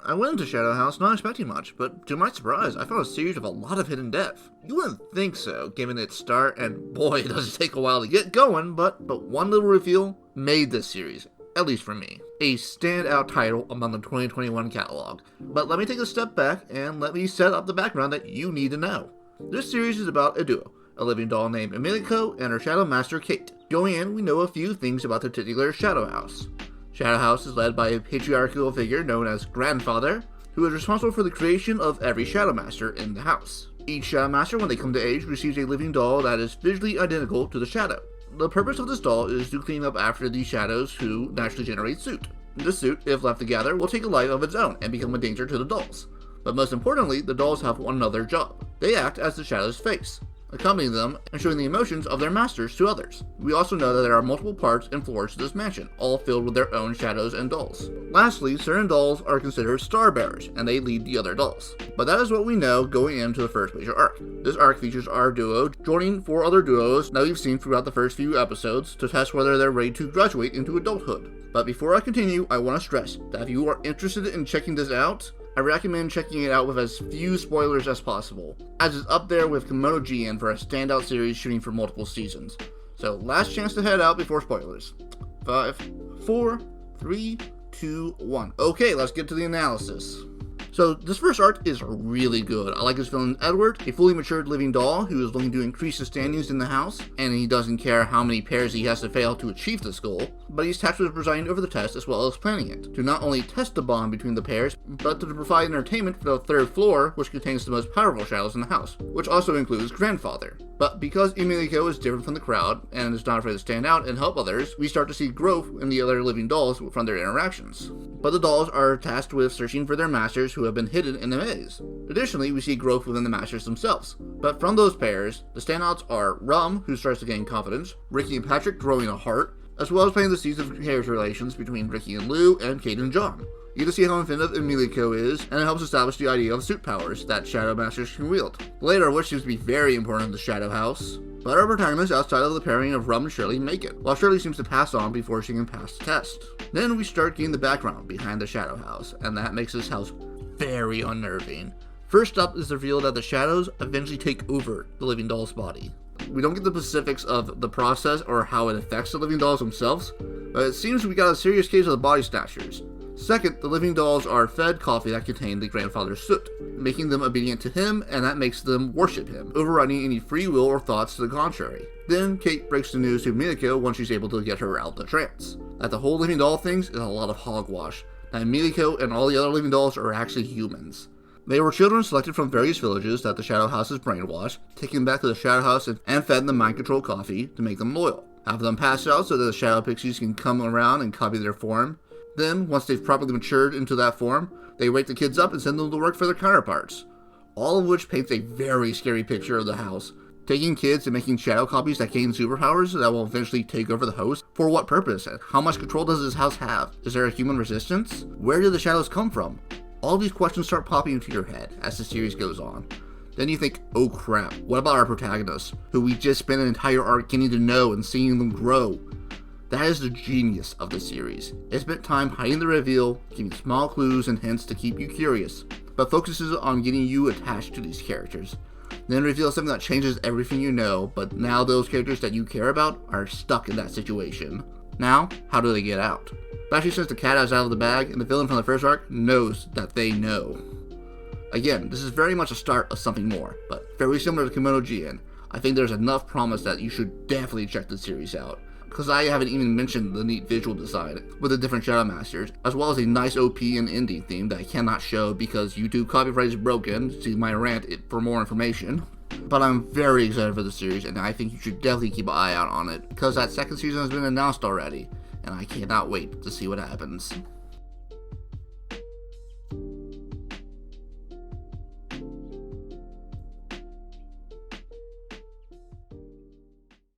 I went into Shadow House not expecting much, but to my surprise, I found a series of a lot of hidden depth. You wouldn't think so, given its start, and boy, does it take a while to get going, but one little reveal made this series, at least for me, a standout title among the 2021 catalog. But let me take a step back, and let me set up the background that you need to know. This series is about a duo, a living doll named Emilico and her Shadow Master Kate. Going in, we know a few things about the titular Shadow House. Shadow House is led by a patriarchal figure known as Grandfather, who is responsible for the creation of every Shadow Master in the house. Each Shadow Master, when they come to age, receives a living doll that is visually identical to the Shadow. The purpose of this doll is to clean up after these shadows who naturally generate soot. This soot, if left together, will take a life of its own and become a danger to the dolls. But most importantly, the dolls have one other job. They act as the Shadow's face, accompanying them and showing the emotions of their masters to others. We also know that there are multiple parts and floors to this mansion, all filled with their own shadows and dolls. Lastly, certain dolls are considered star bearers, and they lead the other dolls. But that is what we know going into the first major arc. This arc features our duo joining 4 other duos that we've seen throughout the first few episodes to test whether they're ready to graduate into adulthood. But before I continue, I want to stress that if you are interested in checking this out, I recommend checking it out with as few spoilers as possible, as it's up there with Kimono GN for a standout series shooting for multiple seasons. So last chance to head out before spoilers. 5, 4, 3, 2, 1. Okay, let's get to the analysis. So this first arc is really good. I like his villain Edward, a fully matured living doll who is looking to increase his standings in the house, and he doesn't care how many pairs he has to fail to achieve this goal, but he's tasked with presiding over the test as well as planning it, to not only test the bond between the pairs, but to provide entertainment for the 3rd floor, which contains the most powerful shadows in the house, which also includes Grandfather. But because Emilico is different from the crowd, and is not afraid to stand out and help others, we start to see growth in the other living dolls from their interactions. But the dolls are tasked with searching for their masters who have been hidden in the maze. Additionally, we see growth within the masters themselves. But from those pairs, the standouts are Rum, who starts to gain confidence, Ricky and Patrick growing a heart, as well as planting the seeds of character relations between Ricky and Lou and Kate and John. You get to see how infinite Emilico is, and it helps establish the idea of suit powers that Shadow Masters can wield. Later, which seems to be very important in the Shadow House. But our protagonists outside of the pairing of Rum and Shirley make it, while Shirley seems to pass on before she can pass the test. Then we start getting the background behind the Shadow House, and that makes this house very unnerving. First up is the reveal that the shadows eventually take over the living doll's body. We don't get the specifics of the process or how it affects the living dolls themselves, but it seems we got a serious case of the body snatchers. Second, the living dolls are fed coffee that contained the Grandfather's soot, making them obedient to him, and that makes them worship him, overriding any free will or thoughts to the contrary. Then Kate breaks the news to Emilico once she's able to get her out of the trance, that the whole living doll thing is a lot of hogwash, that Emilico and all the other living dolls are actually humans. They were children selected from various villages that the Shadow House has brainwashed, taken back to the Shadow House and fed them mind-controlled coffee to make them loyal. Have them pass out so that the Shadow Pixies can come around and copy their form. Then, once they've properly matured into that form, they wake the kids up and send them to work for their counterparts. All of which paints a very scary picture of the house. Taking kids and making shadow copies that gain superpowers that will eventually take over the host? For what purpose? And how much control does this house have? Is there a human resistance? Where do the shadows come from? All these questions start popping into your head as the series goes on. Then you think, oh crap, what about our protagonists, who we just spent an entire arc getting to know and seeing them grow? That is the genius of the series. It spent time hiding the reveal, giving small clues and hints to keep you curious, but focuses on getting you attached to these characters. Then reveals something that changes everything you know, but now those characters that you care about are stuck in that situation. Now, how do they get out? Especially since the cat is out of the bag, and the villain from the first arc knows that they know. Again, this is very much a start of something more, but very similar to Kimono GN. I think there's enough promise that you should definitely check the series out, because I haven't even mentioned the neat visual design with the different Shadow Masters, as well as a nice OP and ending theme that I cannot show because YouTube copyright is broken. See my rant for more information. But I'm very excited for the series, and I think you should definitely keep an eye out on it, because that second season has been announced already, and I cannot wait to see what happens.